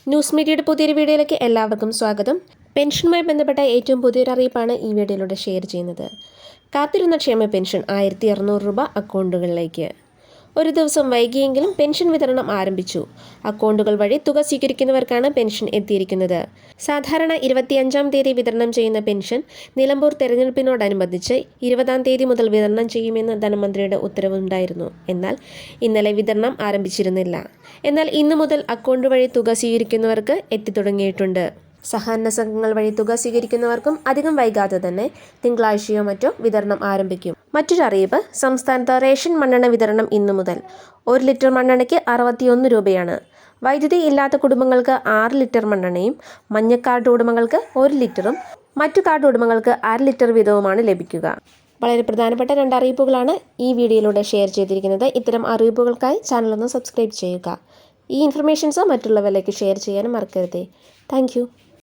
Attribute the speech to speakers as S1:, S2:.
S1: News മീഡിയയുടെ പുതിയൊരു വീഡിയോയിലേക്ക് എല്ലാവർക്കും സ്വാഗതം. പെൻഷനുമായി ബന്ധപ്പെട്ട ഏറ്റവും പുതിയൊരു അറിയിപ്പാണ് ഈ വീഡിയോയിലൂടെ ഷെയർ ചെയ്യുന്നത്. കാത്തിരുന്ന ക്ഷേമ പെൻഷൻ 1200 രൂപ അക്കൗണ്ടുകളിലേക്ക്. ഒരു ദിവസം വൈകിയെങ്കിലും പെൻഷൻ വിതരണം ആരംഭിച്ചു. അക്കൗണ്ടുകൾ വഴി തുക സ്വീകരിക്കുന്നവർക്കാണ് പെൻഷൻ എത്തിയിരിക്കുന്നത്. സാധാരണ 25-ാം തീയതി വിതരണം ചെയ്യുന്ന പെൻഷൻ നിലമ്പൂർ തെരഞ്ഞെടുപ്പിനോടനുബന്ധിച്ച് 20-ാം തീയതി മുതൽ വിതരണം ചെയ്യുമെന്ന് ധനമന്ത്രിയുടെ ഉത്തരവുണ്ടായിരുന്നു. എന്നാൽ ഇന്നലെ വിതരണം ആരംഭിച്ചിരുന്നില്ല. എന്നാൽ ഇന്നു മുതൽ അക്കൗണ്ട് വഴി തുക സ്വീകരിക്കുന്നവർക്ക് എത്തിത്തുടങ്ങിയിട്ടുണ്ട്. സഹകരണ സംഘങ്ങൾ വഴി തുക സ്വീകരിക്കുന്നവർക്കും അധികം വൈകാതെ തന്നെ തിങ്കളാഴ്ചയോ മറ്റോ വിതരണം ആരംഭിക്കും. മറ്റൊരു അറിയിപ്പ്, സംസ്ഥാനത്ത് റേഷൻ മണ്ണെണ്ണ വിതരണം ഇന്നു മുതൽ. 1 ലിറ്റർ മണ്ണെണ്ണയ്ക്ക് 61 രൂപയാണ്. വൈദ്യുതി ഇല്ലാത്ത കുടുംബങ്ങൾക്ക് 6 ലിറ്റർ മണ്ണെണ്ണയും മഞ്ഞ കാർഡ് ഉടമകൾക്ക് 1 ലിറ്ററും മറ്റു കാർഡ് ഉടമകൾക്ക് 1/2 ലിറ്റർ വീതവുമാണ് ലഭിക്കുക. വളരെ പ്രധാനപ്പെട്ട 2 അറിയിപ്പുകളാണ് ഈ വീഡിയോയിലൂടെ ഷെയർ ചെയ്തിരിക്കുന്നത്. ഇത്തരം അറിയിപ്പുകൾക്കായി ചാനലൊന്ന് സബ്സ്ക്രൈബ് ചെയ്യുക. ഈ ഇൻഫർമേഷൻസ് മറ്റുള്ളവരിലേക്ക് ഷെയർ ചെയ്യാനും മറക്കരുത്. താങ്ക്